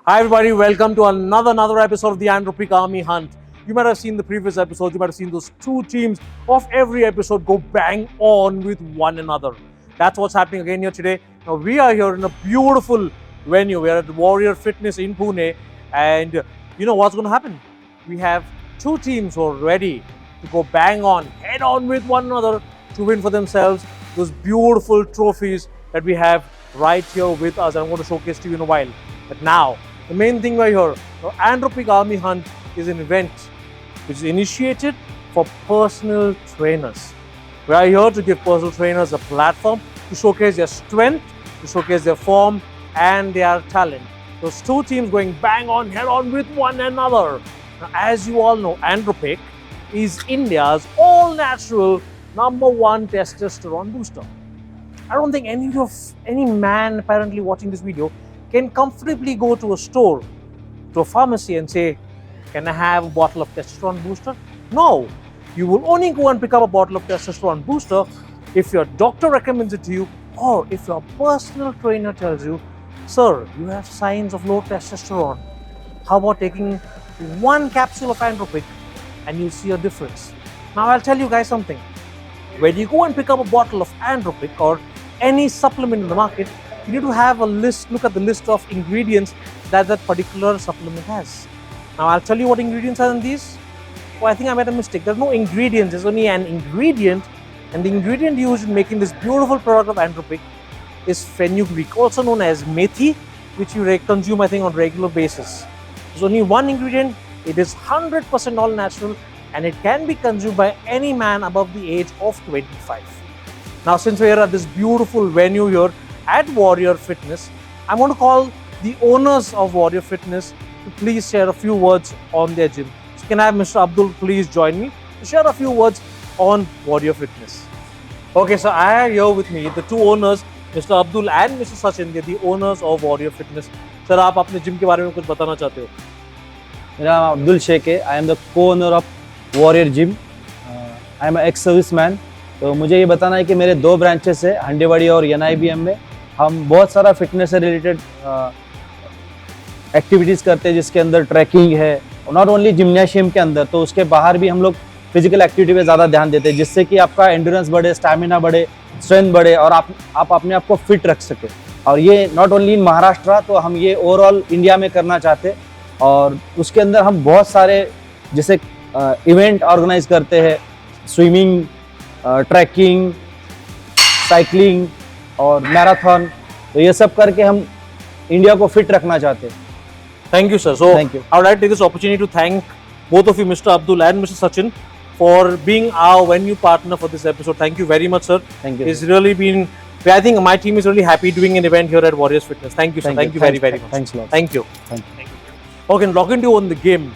Hi everybody, welcome to another episode of the Andropic Army Hunt. You might have seen the previous episode, you might have seen those two teams of every episode go bang on with one another. That's what's happening again here today. Now we are here in a beautiful venue. We are at Warrior Fitness in Pune, and you know what's going to happen? We have two teams who are ready to go bang on, head on with one another to win for themselves those beautiful trophies that we have right here with us. I'm going to showcase to you in a while. But now, the main thing right here, the Andropic Army Hunt is an event which is initiated for personal trainers. We are here to give personal trainers a platform to showcase their strength, to showcase their form and their talent. Those two teams going bang on, head on with one another. Now, as you all know, Andropic is India's all-natural #1 testosterone booster. I don't think any man apparently watching this video can comfortably go to a store, to a pharmacy and say, can I have a bottle of testosterone booster? No, you will only go and pick up a bottle of testosterone booster if your doctor recommends it to you, or if your personal trainer tells you, sir, you have signs of low testosterone. How about taking one capsule of Andropic and you'll see a difference. Now I'll tell you guys something. When you go and pick up a bottle of Andropic or any supplement in the market, you need to have a list, look at the list of ingredients that particular supplement has. Now I'll tell you what ingredients are in these. Oh, I think I made a mistake. There's no ingredients, there's only an ingredient, and the ingredient used in making this beautiful product of Andropic is fenugreek, also known as methi, which you consume I think on a regular basis. There's only one ingredient, it is 100% all natural, and it can be consumed by any man above the age of 25. Now since we are at this beautiful venue here at Warrior Fitness, I'm going to call the owners of Warrior Fitness to please share a few words on their gym. So can I have Mr. Abdul please join me to share a few words on Warrior Fitness? Okay, so I have here with me the two owners, Mr. Abdul and Mr. Sachin. They're the owners of Warrior Fitness. Sir, आप अपने gym के बारे में कुछ बताना चाहते हो? मेरा नाम अब्दुल शेख है. I am the co-owner of Warrior Gym. I am ex service man. तो मुझे ये बताना है कि मेरे 2 ब्रांचेस है, हंडेवाड़ी और NIBM में. हम बहुत सारा फिटनेस से रिलेटेड एक्टिविटीज़ करते हैं, जिसके अंदर ट्रैकिंग है, नॉट ओनली जिम्नेशियम के अंदर, तो उसके बाहर भी हम लोग फिजिकल एक्टिविटी पे ज़्यादा ध्यान देते हैं, जिससे कि आपका एंड्योरेंस बढ़े, स्टैमिना बढ़े, स्ट्रेंथ बढ़े और आप अपने आप को फिट रख सके. और ये नॉट ओनली इन महाराष्ट्र, तो हम ये ओवरऑल इंडिया में करना चाहते हैं. और उसके अंदर हम बहुत सारे जैसे इवेंट ऑर्गेनाइज करते हैं, स्विमिंग, ट्रैकिंग, साइकिलिंग और मैराथन. तो ये सब करके हम इंडिया को फिट रखना चाहते हैं. Thank you, sir. So, Thank you. I would like to take this opportunity to thank both of you, Mr. Abdul and Mr. Sachin, for being our venue partner for this episode. Thank you very much, sir. Thank you. It's really been, I think my team is really happy doing an event here at Warriors Fitness. Thank you, sir. Thank you very, very much. Thanks a lot. Thank you. Thank you. Okay, talking to you on the game.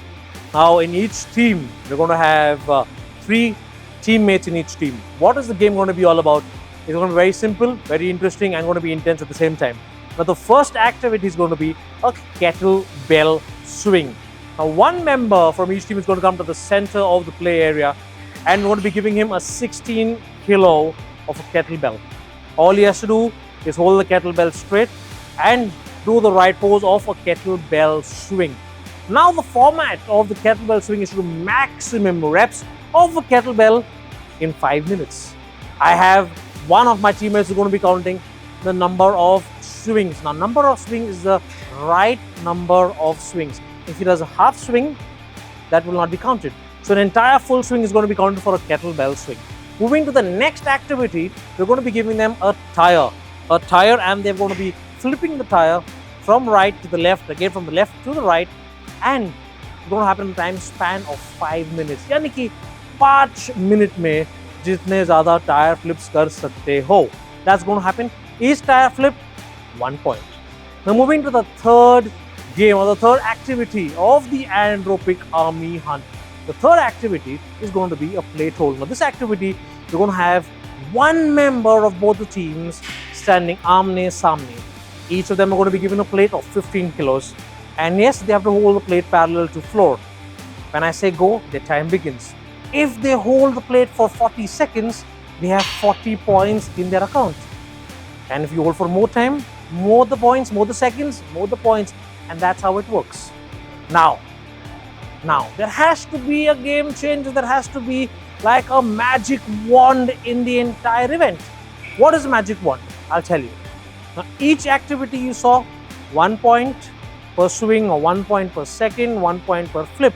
Now, in each team, we're going to have 3 teammates in each team. What is the game going to be all about? It's going to be very simple, very interesting, and going to be intense at the same time. Now, the first activity is going to be a kettlebell swing. Now, one member from each team is going to come to the center of the play area, and we're going to be giving him a 16 kilo of a kettlebell. All he has to do is hold the kettlebell straight and do the right pose of a kettlebell swing. Now, the format of the kettlebell swing is to do maximum reps of a kettlebell in 5 minutes. I have one of my teammates who's going to be counting the number of swings. Now, number of swings is the right number of swings. If he does a half swing, that will not be counted. So, an entire full swing is going to be counted for a kettlebell swing. Moving to the next activity, we're going to be giving them a tire. And they're going to be flipping the tire from right to the left, again from the left to the right, and it's going to happen in a time span of 5 minutes. यानी कि 5 minute में जितने ज़्यादा tyre flips कर सकते हो. That's going to happen. Each tire flip, 1 point. Now moving to the third game or the third activity of the Andropic Army Hunt. The third activity is going to be a plate hold. Now this activity, we're going to have one member of both the teams standing आमने-सामने. Each of them are going to be given a plate of 15 kilos. And yes, they have to hold the plate parallel to floor. When I say go, their time begins. If they hold the plate for 40 seconds, they have 40 points in their account. And if you hold for more time, more the points, more the seconds, more the points. and that's how it works. Now, there has to be a game changer. There has to be like a magic wand in the entire event. What is a magic wand? I'll tell you. Now, each activity you saw, 1 point per swing or 1 point per second, 1 point per flip.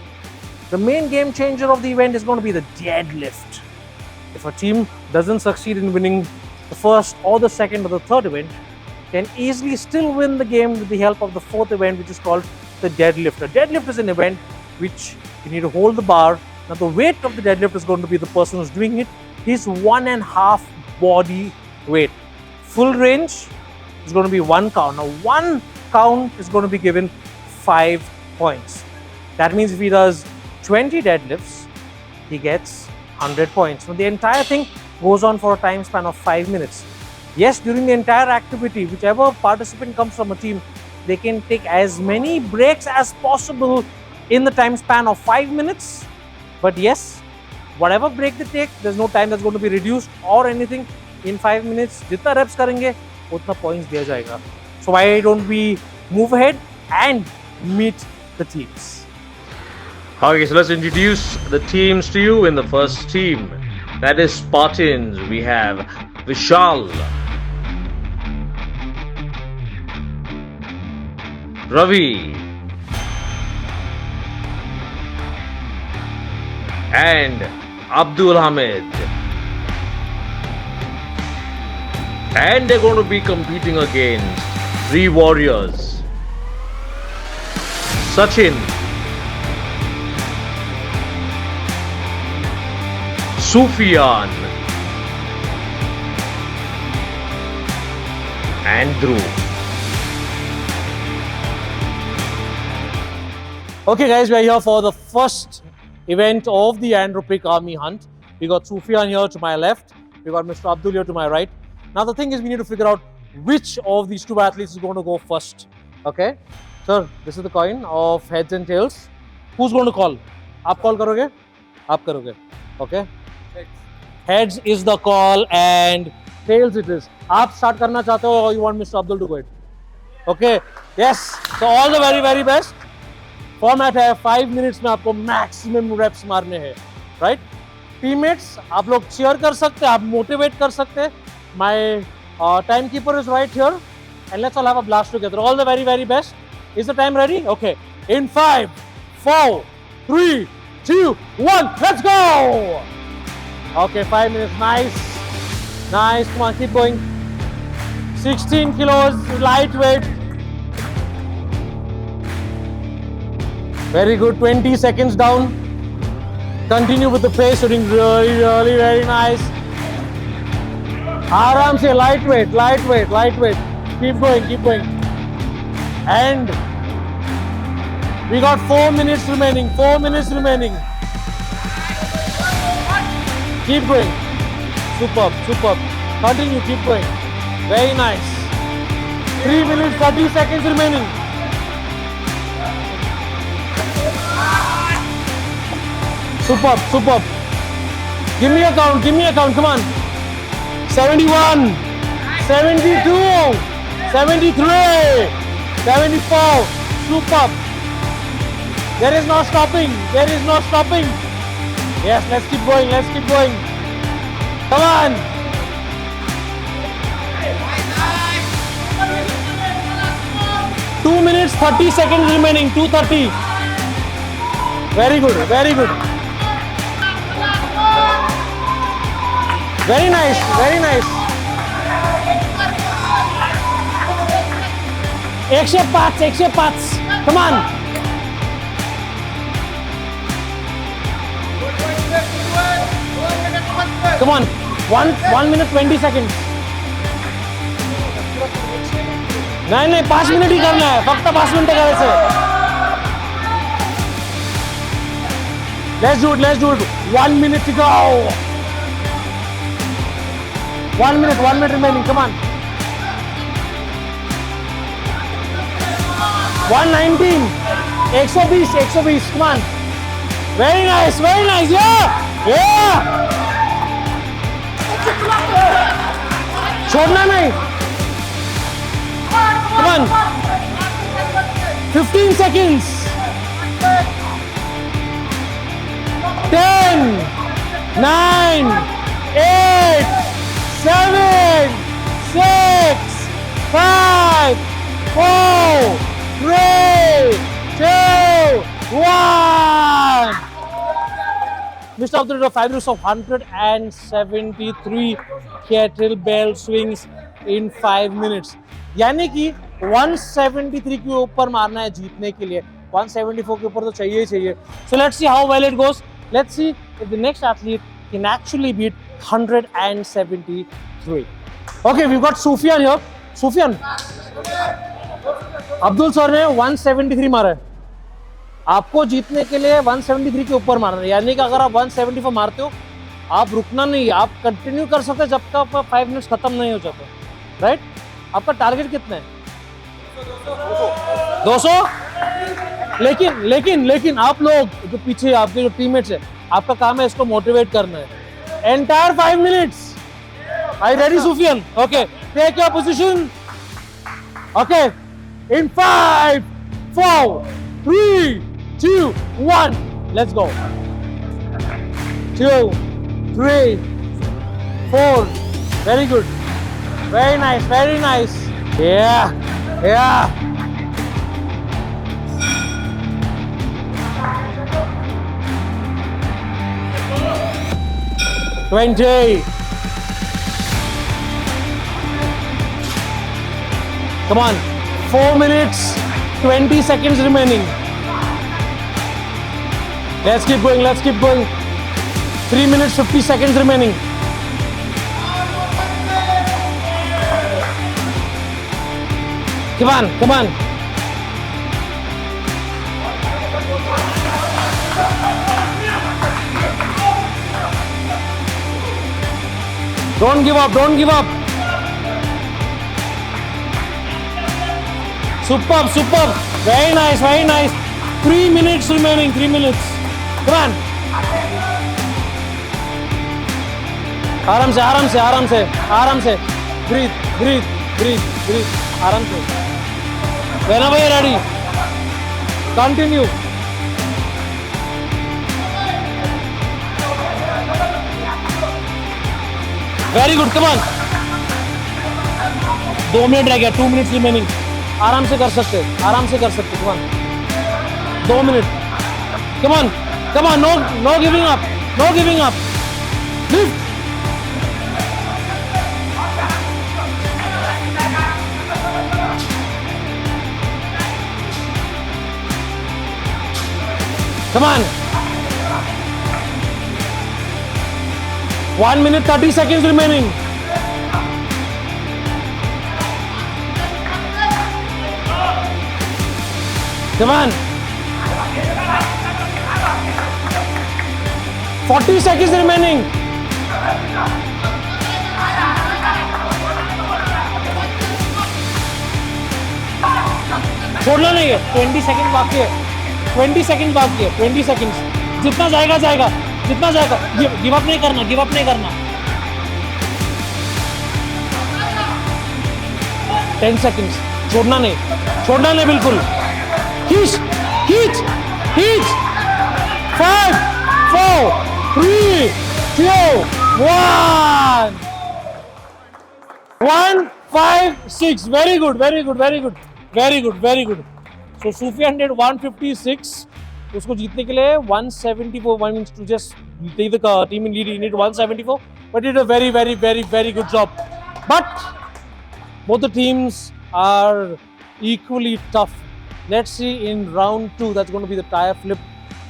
The main game changer of the event is going to be the deadlift. If a team doesn't succeed in winning the first or the second or the third event, can easily still win the game with the help of the fourth event, which is called the deadlift. A deadlift is an event which you need to hold the bar. Now the weight of the deadlift is going to be the person who's doing it, his 1.5 body weight. Full range is going to be 1 count. Now 1 count is going to be given 5 points. That means if he does 20 deadlifts, he gets 100 points. Now the entire thing goes on for a time span of 5 minutes. Yes, during the entire activity, whichever participant comes from a team, they can take as many breaks as possible in the time span of 5 minutes. But yes, whatever break they take, there's no time that's going to be reduced or anything. In 5 minutes, जितना reps करेंगे, उतना points दिया जाएगा. So why don't we move ahead and meet the teams? Okay, so let's introduce the teams to you. In the first team, that is Spartans, we have Vishal, Ravi, and Abdul Hamid. And they're going to be competing against 3 warriors: Sachin, Sufyan, and Dhruv. Okay guys, we are here for the first event of the Andropic Army Hunt. We got Sufyan here to my left. We got Mr. Abdul here to my right. Now the thing is, we need to figure out which of these 2 athletes is going to go first. Okay? Sir, this is the coin of heads and tails. Who's going to call? आप call करोगे? आप करोगे. Okay? Heads is the call and tails it is. आप start करना चाहते हो or you want Mr. Abdul to go it? Okay? Yes. So all the very, very best. Format है 5 minutes में आपको मैक्सिमम रेप्स मारने हैं, राइट? टीममेट्स आप लोग चीयर कर सकते हैं, आप मोटिवेट कर सकते हैं. My time keeper is right here and let's all have a blast together. All the very very best. Is the time ready? Okay. In 5 4 3 2 1 let's go. Okay, 5 minutes. Nice. Come on, keep going. 16 kilos, light weight. Very good. 20 seconds down. Continue with the pace. You're doing really, really very nice. Aram se, lightweight. Keep going. And we got 4 minutes remaining. Keep going. Superb. Continue. Keep going. Very nice. 3 minutes 30 seconds remaining. Superb. Give me a count. Come on. 71, 72, 73, 74. Superb. There is no stopping. Yes, let's keep going. Come on. Two minutes 30 seconds remaining. 2:30. Very good. Very nice. 105. Come on. Come on. 1 minute 20 seconds. नहीं 5 minute ही करना है. फक्त 5 minute करायचं. Let's do it. 1 minute to go. 1 minute remaining. Come on. 119. 120. Come on. Very nice. Yeah. छोड़ना नहीं. Come on. 15 seconds. 10, 9, 8, 7, 6, 5, 4, 3, 2, 1. Mr. Abdul, 5 minutes of 173 kettlebell swings in 5 minutes. यानी कि 173 के ऊपर मारना है जीतने के लिए. 174 के ऊपर तो चाहिए ही चाहिए. So let's see how well it goes. Let's see if the next athlete can actually beat 173. Okay, we've got Sufyan here. Sufyan, Abdul sir ने 173 मारा है. आपको जीतने के लिए 173 के ऊपर मारना है. यानी कि अगर आप 174 मारते हो, आप रुकना नहीं, आप कंटिन्यू कर सकते जब तक आपका 5 मिनट्स खत्म नहीं हो जाता. राइट? आपका टारगेट कितना है? 200. लेकिन आप लोग जो पीछे आपके जो टीममेट्स है, आपका काम है इसको मोटिवेट करना है. Entire 5 minutes. Are you ready, Sufyan? Okay, take your position. Okay, in 5, 4, 3, 2, 1. Let's go. 2, 3, 4. Very good. Very nice, very nice. Yeah. 20. Come on. 4 minutes, 20 seconds remaining. Let's keep going. 3 minutes, 50 seconds remaining. Come on. Don't give up. Superb. Very nice. 3 minutes remaining. 3 minutes. Come on. आराम से. Breathe. आराम से. Whenever you're ready, continue. Very good. Come on. 2 minute रह गया. 2 minutes remaining. आराम से कर सकते. Come on. 2 minute. Come on. No giving up. Lift. Come on. 1 minute 30 seconds remaining. Come on. 40 seconds remaining. छोड़ना नहीं है. 20 सेकंड बाकी है. 20 seconds. जितना जाएगा. गिव अप नहीं करना. 10 seconds. छोड़ना नहीं बिल्कुल. खींच. 5, 4, 3, 2, 1. 1, 5, 6. Very good. So Sufyan did 156. उसको जीतने के लिए 174. One means to just take the team in lead, he needed 174. But he did a very good job. But both the teams are equally tough. Let's see in round 2. That's going to be the tire flip.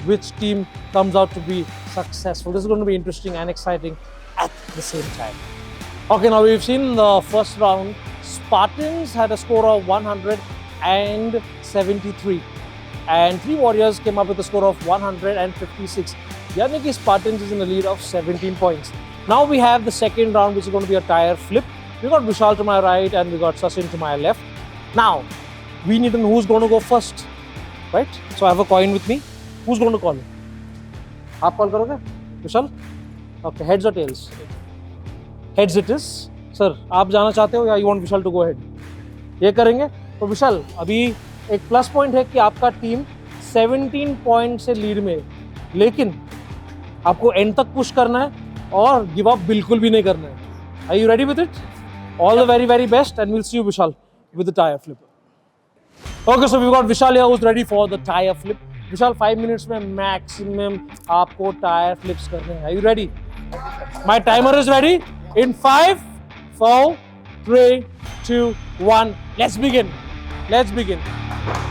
Which team comes out to be successful? This is going to be interesting and exciting at the same time. Okay, now we've seen the first round. Spartans had a score of 173. And 3 warriors came up with a score of 156. Yani ki Spartans is in the lead of 17 points. Now we have the second round, which is going to be a tire flip. We got Vishal to my right and we got Sachin to my left. Now, we need to know who's going to go first, right? So I have a coin with me. Who's going to call? आप call करोगे? Vishal? Okay, heads or tails? Heads it is. Sir, आप जाना चाहते हो या you want Vishal to go ahead? ये करेंगे. तो विशाल, अभी एक प्लस पॉइंट है कि आपका टीम 17 पॉइंट से लीड में है, लेकिन आपको एंड तक पुश करना है और गिव अप बिल्कुल भी नहीं करना है। Are you ready with it? All the very very best and will see you Vishal with the tyre flip. Okay, so we got Vishal here who is ready for the tyre flip. Vishal 5 minutes में maximum आपको tyre flips करने हैं। Are you ready? My timer is ready in 5 4 3 2 1 let's begin.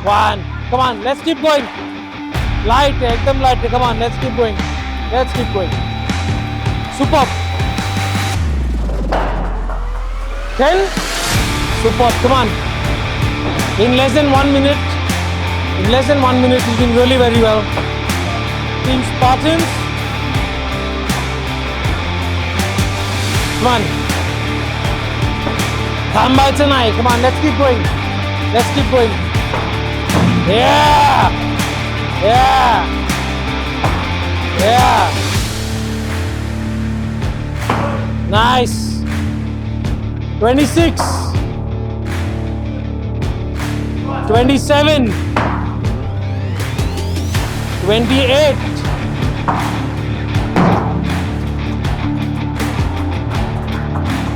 One, come on, let's keep going. Light, एकदम light, come on, let's keep going. Superb. 10. Superb, come on. In less than 1 minute, you're doing really very well. Team Spartans. Come on. थांबायचं नाही. Come on, let's keep going. Yeah. Nice. 26. 27. 28.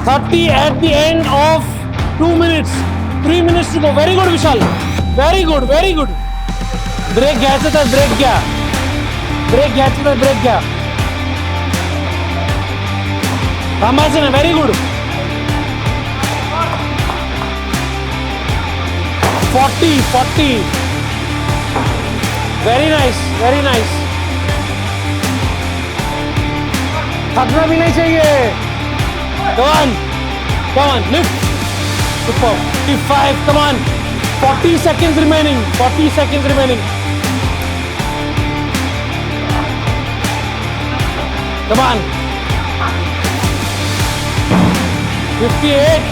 30 at the end of 2 minutes. 3 minutes to go. Very good, Vishal. Very good. Break घ्यायचं तर break घ्या. थांबायचं ना. Very good. 40. Very nice. थकना भी नहीं चाहिए. Come on, lift. Super. 55, come on. 40 seconds remaining. Come on. 58.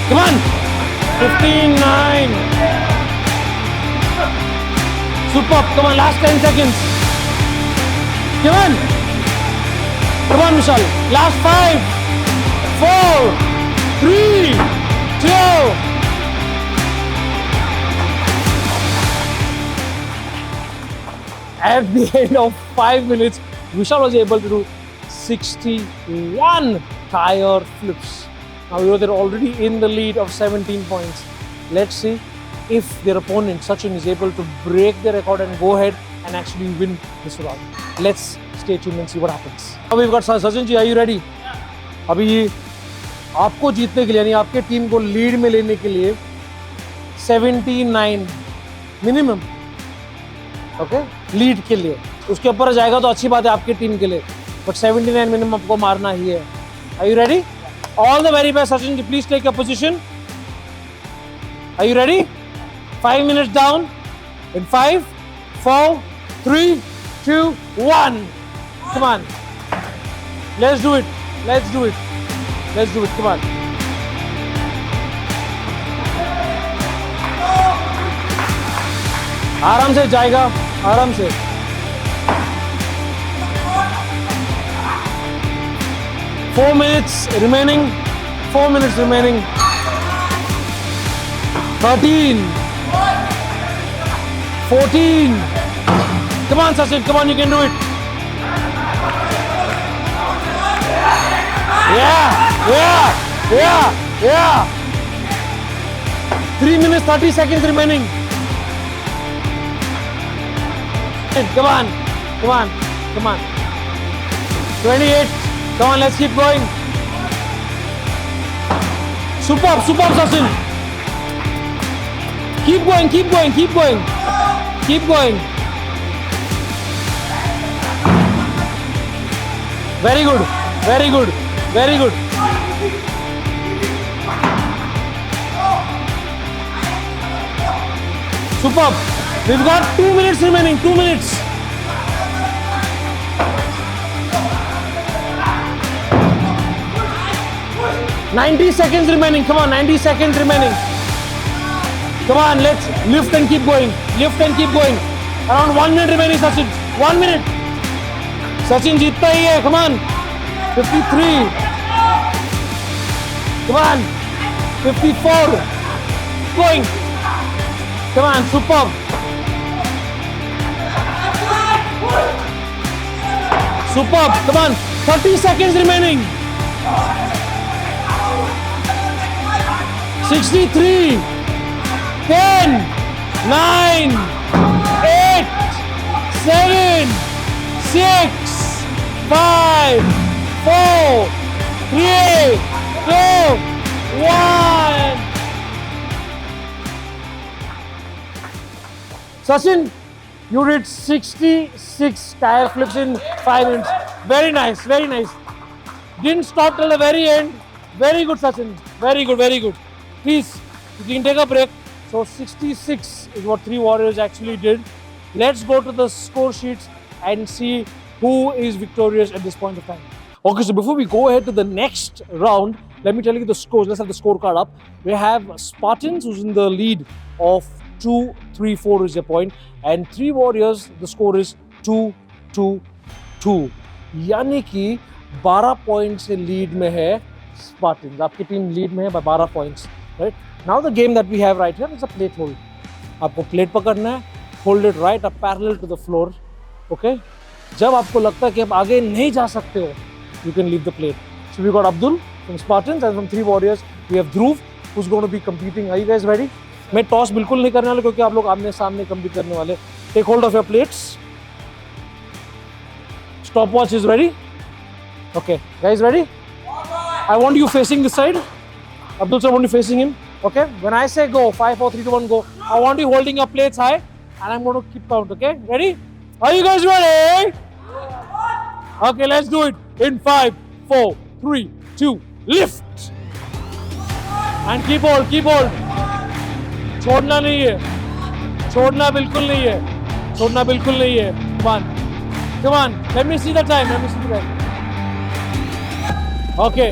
Come on. 59. Super. Come on, last 10 seconds. Come on, Vishal. Last 5, 4, 3, 2. At the end of 5 minutes, Vishal was able to do 61 tire flips. Now they're already in the lead of 17 points. Let's see if their opponent Sachin is able to break the record and go ahead and actually win this round. Let's stay tuned and see what happens. Now we've got Sachin ji, are you ready? अभी आपको जीतने के लिए यानी आपके team को lead में लेने के लिए 79 मिनिमम, ओके, लीड के लिए. उसके ऊपर जाएगा तो अच्छी बात है आपकी टीम के लिए, बट 79 मिनिमम आपको मारना ही है. Are you ready? All the very best Sachin ji. Please take a position. Are you ready? 5 minutes down in 5, 4, 3, 2, 1. Come on. Let's do it. Come on. आराम से जाएगा, आराम से. Four minutes remaining. 13, 14. Come on, Sachin. Come on, you can do it. Yeah. 3 minutes 30 seconds remaining. Come on. 28. Come on, let's keep going. Superb, Sachin. Keep going. Very good. Superb. We've got 2 minutes remaining. 2 minutes. $90 seconds remaining. Come on, 90 seconds remaining. Come on, let's lift and keep going. Around 1 minute remaining, Sachin. 1 minute. Sachin जीतता ही है. Come on. 53. Come on. 54. going. Come on, superb. Superb. Come on. 30 seconds remaining. 63. 10. 9. 8. 7. 6. 5. 4. 3. 2. 1. Sachin, you did 66 tire flips in 5 minutes. Very nice, very nice. Didn't stop till the very end. Very good, Sachin. Very good, very good. Please, you can take a break. So 66 is what three warriors actually did. Let's go to the score sheets and see who is victorious at this point of time. Okay, so before we go ahead to the next round, let me tell you the scores. Let's have the scorecard up. We have Spartans, who's in the lead of 2, 3, 4 is their point, and three warriors, the score is 2, 2, 2. यानी कि 12 point से lead में है Spartans. आपकी team lead में है by 12 points. Right now the game that we have right here is a plate hold. आपको plate पकड़ना है, hold it right up parallel to the floor. Okay, जब आपको लगता है कि आप आगे नहीं जा सकते हो, you can leave the plate. So we got Abdul from Spartans and from three warriors we have Dhruv who's going to be competing. Are you guys ready? मैं टॉस बिल्कुल नहीं करने वाला क्योंकि आप लोग आमने सामने compete करने वाले. Take hold of your plates. Stopwatch is ready. Okay, guys ready? I want you facing this side. Abdul sir, I want you facing him. Okay, when I say go, 5, 4, 3, 2, 1, go. I want you holding your plates high and I'm going to keep count. Okay, ready? Are you guys ready? Okay, let's do it. In 5, 4, 3, 2, lift. And keep hold, keep hold. छोड़ना नहीं है, छोड़ना बिल्कुल नहीं है, छोड़ना बिल्कुल नहीं है. Come on, come on. Let me see the time. Let me see the time. Okay.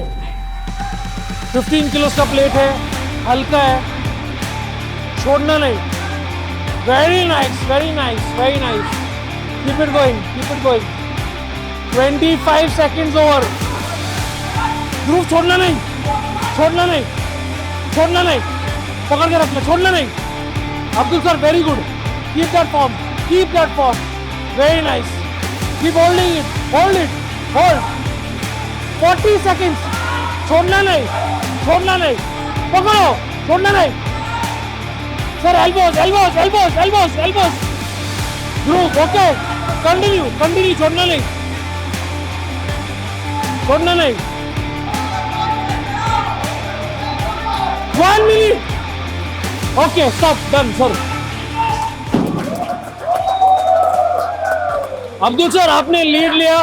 15 kilos का प्लेट है, हल्का है, छोड़ना नहीं. Very nice, very nice, very nice. Keep it going, keep it going. 25 seconds over. ध्रुव छोड़ना नहीं, छोड़ना नहीं, छोड़ना नहीं, पकड़ के रखना, छोड़ना नहीं. Abdul sir, very good. Keep that form, keep that form. Very nice. Keep holding it, hold it, hold. 40 seconds. छोड़ना नहीं, छोड़ना नहीं, पकड़ो, छोड़ना नहीं. Sir, elbows, elbows, elbows, elbows, elbows. Dhruv, okay. Continue, continue, छोड़ना नहीं. छोड़ना नहीं. 1 minute. Okay, stop, done, sorry. Abdul sir, आपने लीड लिया.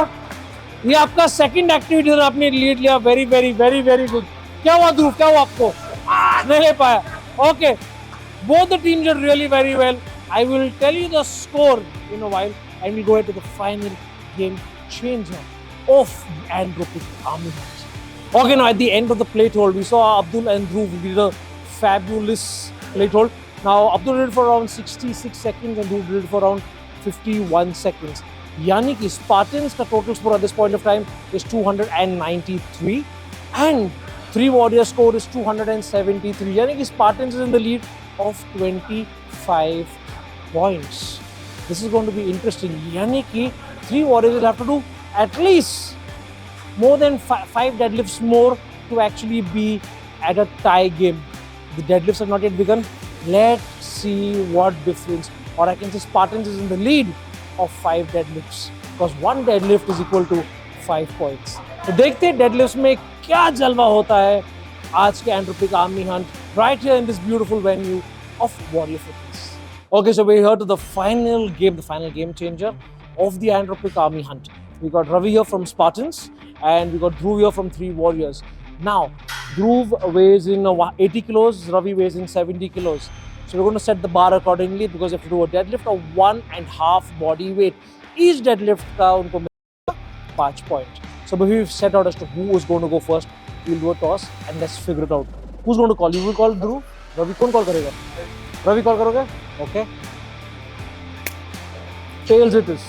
ये आपका सेकंड एक्टिविटी सर, आपने लीड लिया. Very very very very good. क्या हुआ ध्रुव, क्या हुआ आपको? नहीं ले पाया. Okay, both the teams did really very well. I will tell you the score in a while and we'll go ahead to the final game changer of the Andropic Army match. Okay, now at the end of the plate hold, we saw Abdul and Dhruv did a fabulous plate hold. Now Abdul did it for around 66 seconds and Dhruv did it for around 51 seconds. यानी कि Spartans का total score at this point of time is 293 and three warrior score is 273. यानी कि Spartans is in the lead of 25 points. This is going to be interesting. यानी कि three warriors will have to do at least more than 5 deadlifts more to actually be at a tie game. The deadlifts have not yet begun. Let's see what difference, or I can say Spartans is in the lead of 5 deadlifts because one deadlift is equal to 5 points. तो देखते हैं deadlifts में क्या जलवा होता है आज के Andropic Army Hunt right here in this beautiful venue of Warrior Fitness. Okay, so we're here to the final game changer of the Andropic Army Hunt. We got Ravi here from Spartans and we got Dhruv here from Three Warriors. Now, Dhruv weighs in 80 kilos, Ravi weighs in 70 kilos. So we're going to set the bar accordingly because you have to do a deadlift of 1.5 body weight. Each deadlift का उनको मिलेगा 5 points. So we've set out as to who is going to go first. We'll do a toss and let's figure it out. Who's going to call? You will call Dhruv? Ravi कौन call करेगा? Ravi call करोगे? Okay. Tails it is.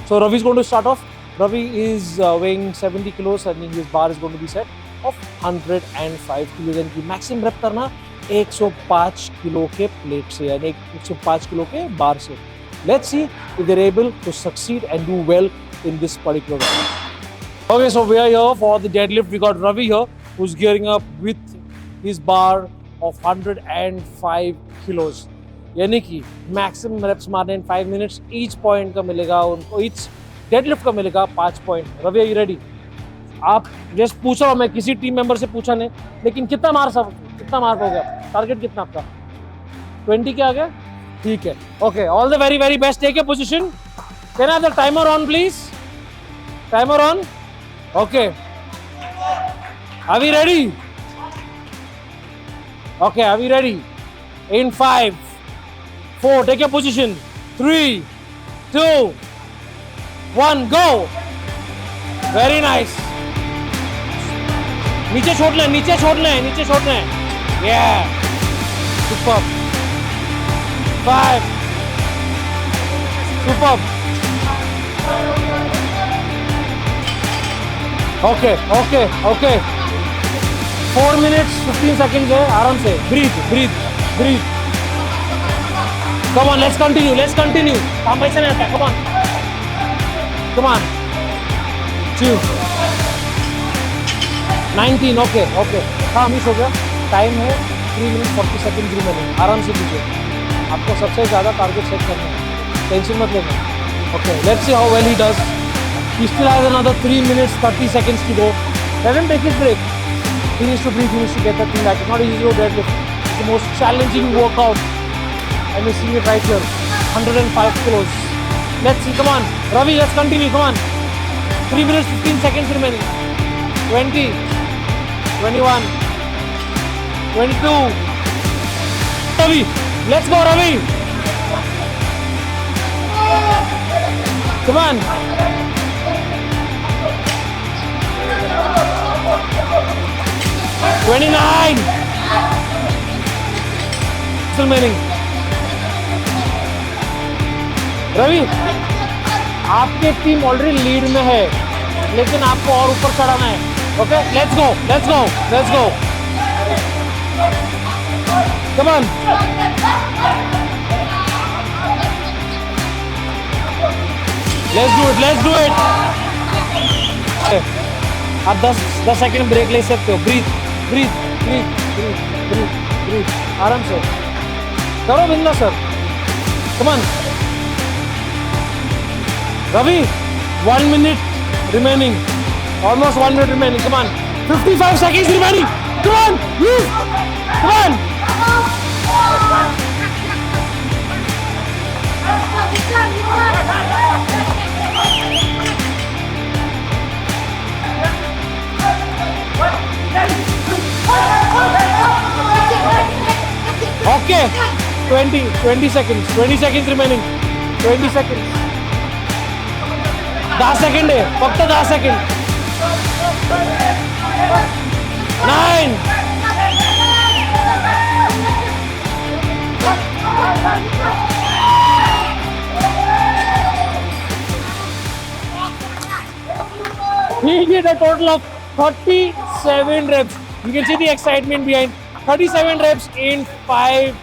So Ravi is going to start off. Ravi is weighing 70 kilos. I think his bar is going to be set. of 105 kilo, यानी कि maximum rape करना 105 kilo के plate से, यानी 105 kilo के बार से. Let's see if they're able to succeed and do well in this particular round. Okay, so we are here for the deadlift. We got Ravi here, who's gearing up with his bar of 105 kilos. यानी कि maximum wraps मारने इन 5 minutes. Each point का मिलेगा उनको, each deadlift का मिलेगा 5 point. Ravi, are you ready? आप just पूछ रहा हूँ मैं, किसी टीम मेंबर से पूछा नहीं, लेकिन कितना मार पाओगे आप? टारगेट कितना आपका? 20 के आगे? ठीक है. Okay, all the very very best. Take your position. Can I have the timer on please? Timer on. Okay, are we ready? Okay, are we ready? In 5, 4, take your position. 3, 2, 1, go. Very nice. नीचे छोड़ना है. Yeah. Superb. 5. Superb. Okay. 4 minutes 15 seconds है, आराम से. Breathe. Come on, let's continue. काम पैसा नहीं आता. Come on. 2. 19. Okay. हाँ, मिस हो गया. टाइम है 3 minutes 40 seconds रिमेनिंग. आराम से कीजिए. आपको सबसे ज़्यादा टारगेट सेट करना है. टेंशन मत लेना. Okay, let's see how well he does. He still has another 3 minutes 30 seconds to go. Let him take his break. He needs to breathe. He needs to get that thing back. It's not easy to deadlift. It's the most challenging workout. And we're seeing it right here. 105 kilos. Let's see. Come on. Ravi, let's continue. Come on. 3 minutes 15 seconds remaining. 20. 21. 22. Ravi. Let's go, Ravi. Come on. 29. Still remaining. Ravi, आपकी team already lead में है, लेकिन आपको और ऊपर चढ़ाना है. Okay, let's go. Come on. Let's do it. आप 10 सेकंड ब्रेक ले सकते हो. ब्रीथ. आराम से करो Binda sir. Come on. Ravi, 1 minute remaining. Almost 1 minute remaining. Come on. 55 seconds remaining. Come on. Move. Come on. Okay. 20 seconds. 20 seconds remaining. 20 seconds. 10 second है, फक्त 10 second. 9. He did a total of 37 reps. You can see the excitement behind. 37 reps in 5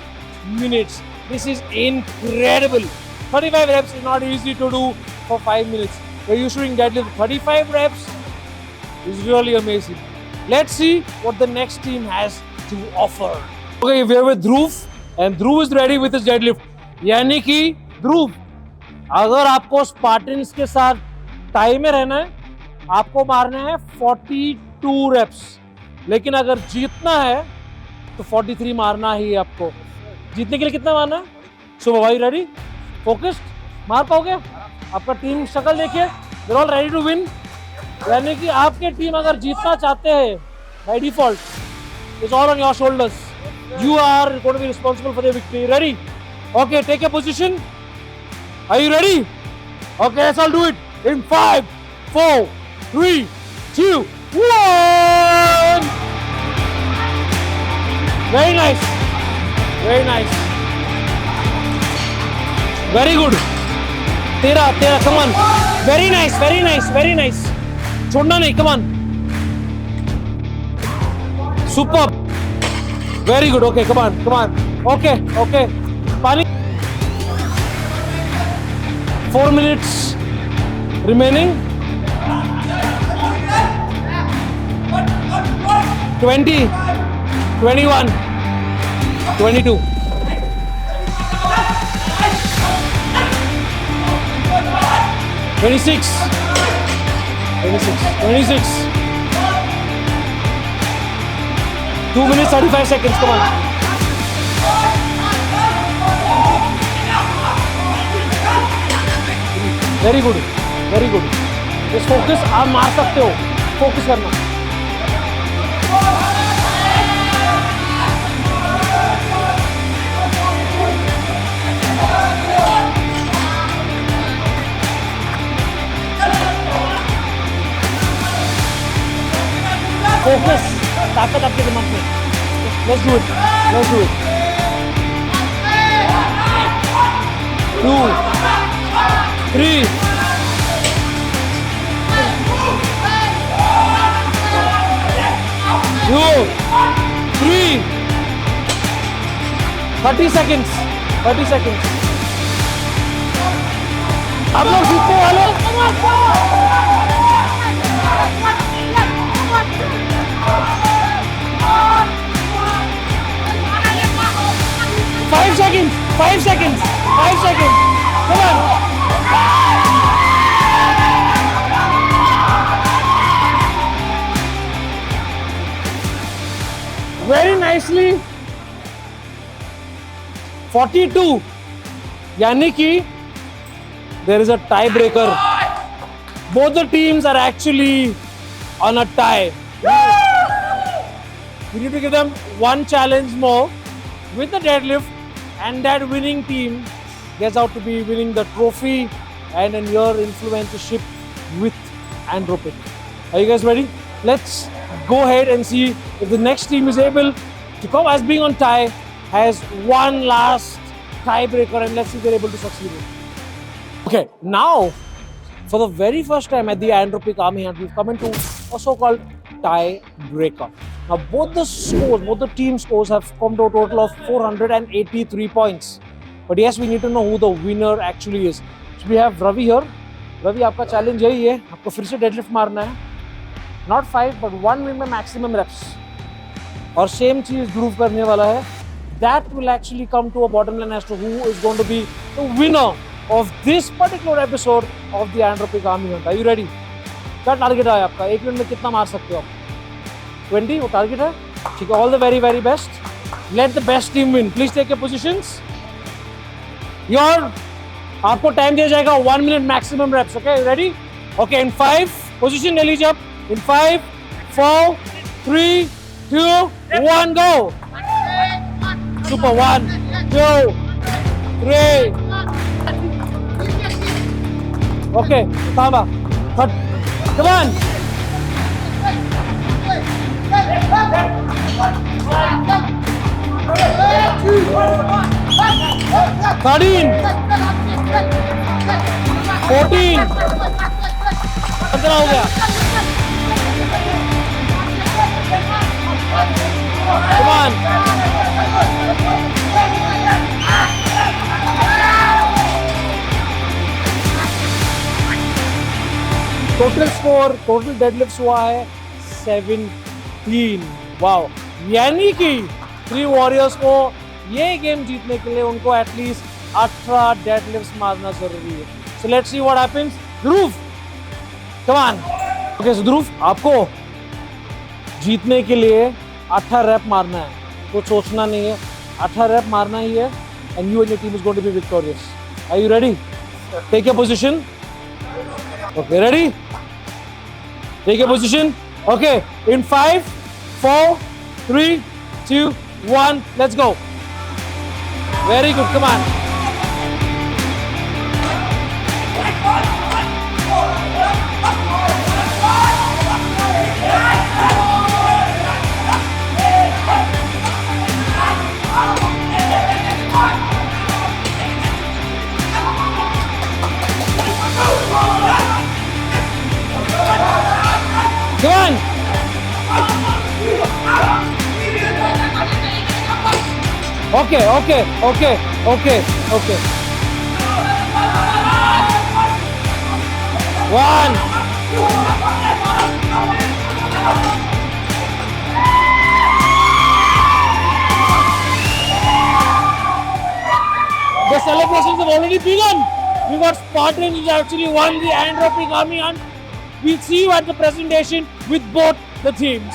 minutes. This is incredible. 35 reps is not easy to do for 5 minutes. We're usually deadlift 35 reps is really amazing. Let's see what the next team has to offer. Okay, we're with Dhruv and Dhruv is ready with his deadlift. यानी कि Dhruv, अगर आपको Spartans के साथ time में रहना है, आपको मारना है 42 reps. लेकिन अगर जीतना है तो 43 मारना ही है आपको. जीतने के लिए कितना मारना है? So, are you ready? Focused? मार पाओगे? आपका टीम शक्ल देखिए. They're all ready to win. यानी कि आपके टीम अगर जीतना चाहते हैं, by default, it's all on your shoulders. You are going to be responsible for the victory. Ready? Okay, take your position. Are you ready? Okay, let's all do it. In 5, 4, 3, 2, 1. Very nice. Very good. तेरा, come on. Very nice. छोड़ना नहीं, come on. Superb. Very good. Okay, come on, come on. Okay, okay. Pani. 4 minutes remaining. 20, 21, 22. 26, 26. 2 minutes 35 seconds, come on. Very good, very good. Just focus, आप मार सकते हो. Focus करना. Focus, ताकत आपके दिमाग में. Let's do it. Let's do it. 2, 3. 2, 3. 30 seconds. 30 seconds. आप लोग जीतने वाले. 5 seconds. 5 seconds. 5 seconds. Come on. Very nicely. 42. यानी कि there is a tiebreaker. Both the teams are actually on a tie. We need to give them one challenge more with the deadlift, and that winning team gets out to be winning the trophy and a year influencership with Andropic. Are you guys ready? Let's go ahead and see if the next team is able to come as being on tie, has one last tiebreaker, and let's see if they're able to succeed. Okay, now for the very first time at the Andropic Army Hunt, we've come into a so-called tiebreaker. Now both the team scores have come to a total of 483 points. But yes, we need to know who the winner actually is. So we have Ravi here. Ravi, आपका challenge यही है, आपको फिर से deadlift मारना है. Not 5 but 1 minute में maximum reps. और same चीज Dhruv करने वाला है. That will actually come to a bottom line as to who is going to be the winner of this particular episode of the Andropic Army Hunt. Are you ready? क्या target है आपका? 1 minute में कितना मार सकते हो आप? 20 वो टारगेट है. ठीक है. All the very very best. Let the best team win. Please take your positions. आपको टाइम दिया जाएगा 1 minute maximum reps. Okay, ready? Okay, in 5 position ले लीजिए आप. In 5, 4, 3, 2, 1, go. Super. 1, 2, 3. Okay, Taba. Come on. 13, 14. कितना हो गया? Come on. Total score, total deadlifts हुआ है 17. वाओ. यानी कि 3 वॉरियर्स को ये गेम जीतने के लिए उनको एटलीस्ट 18 डेडलिफ्ट्स मारना जरूरी है. So let's see what happens. Dhruv, come on. Okay, so Dhruv, आपको जीतने के लिए 18 रैप मारना है. कुछ सोचना नहीं है, 18 रैप मारना ही है. And you and your team is going to be victorious. Are you ready? Take your position. Okay, ready? Take your position. Okay, in 5, 4, 3, 2, 1, let's go. Very good, come on. Come on! Okay, okay, okay, okay, okay. One. The celebrations have already begun. We got Spartans who actually won the Andropic Army Hunt. We'll see you at the presentation with both the teams.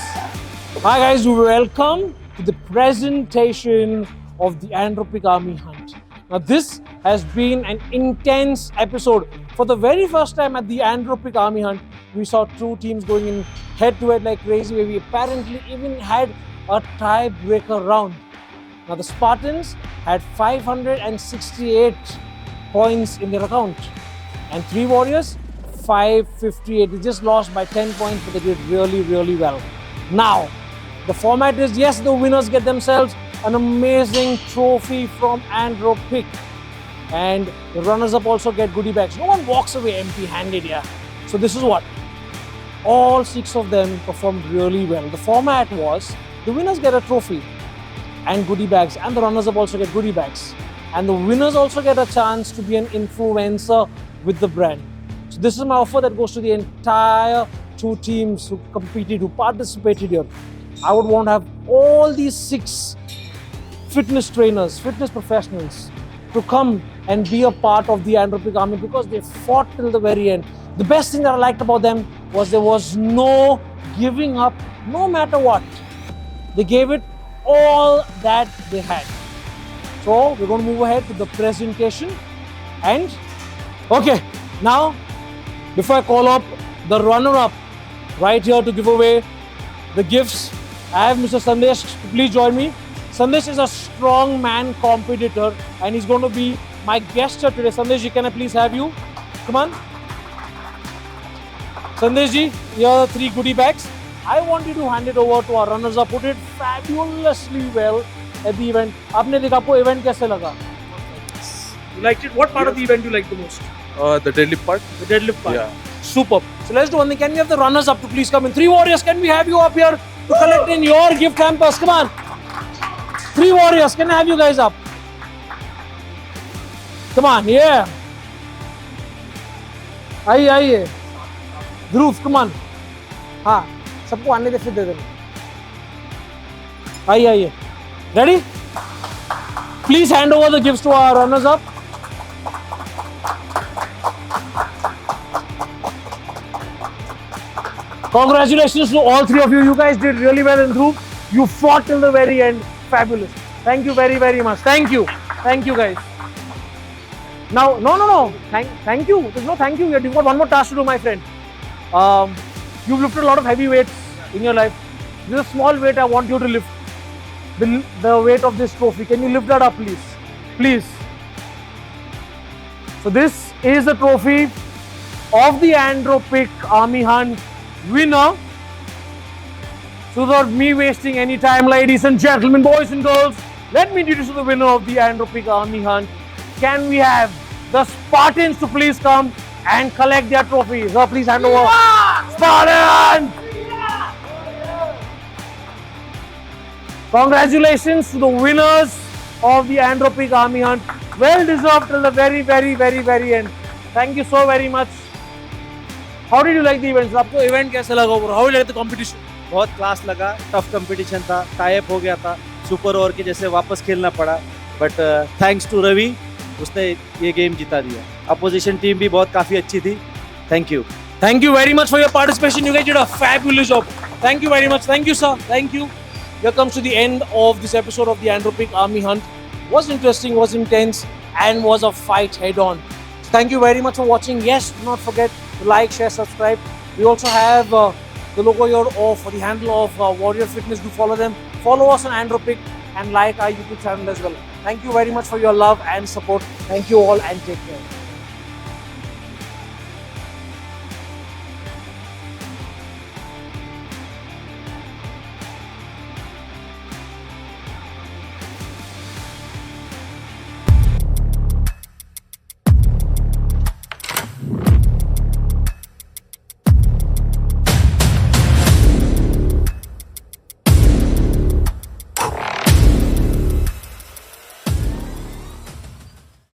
Hi guys, welcome to the presentation of the Andropic Army Hunt. Now this has been an intense episode. For the very first time at the Andropic Army Hunt, we saw two teams going in head to head like crazy, where we apparently even had a tiebreaker round. Now the Spartans had 568 points in their account, and Three Warriors 558. They just lost by 10 points, but they did really well. Now the format is, yes, the winners get themselves an amazing trophy from Andropic, and the runners-up also get goodie bags. No one walks away empty-handed here. So this is what all 6 of them performed really well. The format was the winners get a trophy and goodie bags, and the runners-up also get goodie bags, and the winners also get a chance to be an influencer with the brand. So this is my offer that goes to the entire 2 teams who competed, who participated here. I would want to have all these 6 fitness trainers, fitness professionals to come and be a part of the Andropic Army, because they fought till the very end. The best thing that I liked about them was there was no giving up, no matter what. They gave it all that they had. So we're going to move ahead to the presentation. And okay, now before I call up the runner-up right here to give away the gifts, I have Mr. Sandesh. Please join me. Sandesh is a strong man competitor, and he's going to be my guest here today. Sandesh, can I please have you? Come on. Sandesh ji, here are 3 goodie bags. I want you to hand it over to our runners-up who did fabulously well at the event. आपने देखा, आपको event कैसे लगा? You liked it? What part of the event you liked the most? The deadlift part. The deadlift part. Yeah. Superb. So let's do one thing. Can we have the runners-up to please come in? 3 Warriors, can we have you up here to collect in your gift hampers? Come on. 3 Warriors, can I have you guys up? Come on, yeah. आइए. Dhruv, come on. हाँ, सबको आने दे, फिर दे देना. आइए. Ready? Please hand over the gifts to our runners-up. Congratulations to all 3 of you. You guys did really well in Dhruv. You fought till the very end. Fabulous. Thank you very much. Thank you. Thank you, guys. Now, no. Thank you. There's no thank you yet. You've got one more task to do, my friend. You've lifted a lot of heavy weights in your life. This is a small weight I want you to lift. The weight of this trophy. Can you lift that up, please? Please. So this is the trophy of the Andropic Army Hunt winner. So without me wasting any time, ladies and gentlemen, boys and girls, let me introduce you to the winner of the Andropic Army Hunt. Can we have the Spartans to please come and collect their trophies? So please hand over. Spartans! Congratulations to the winners of the Andropic Army Hunt. Well deserved till the very end. Thank you so very much. How did you like the event? आपको event कैसा लगा? How did you like the competition? बहुत class लगा, tough competition था, tie up हो गया था, super over के जैसे वापस खेलना पड़ा, बट थैंक्स टू रवि, उसने ये गेम जिता दिया. अपोजिशन टीम भी बहुत काफ़ी अच्छी थी. Thank you. Thank you very much for your participation. You guys did a fabulous job. Thank you very much. Thank you, sir. Thank you. Here comes to the end of this episode of the Andropic Army Hunt. Was interesting, was intense, and was a fight head-on. So thank you very much for watching. Yes, do not forget to like, share, subscribe. We also have the logo here of the handle of Warrior Fitness. Do follow them. Follow us on Andropic and like our YouTube channel as well. Thank you very much for your love and support. Thank you all and take care.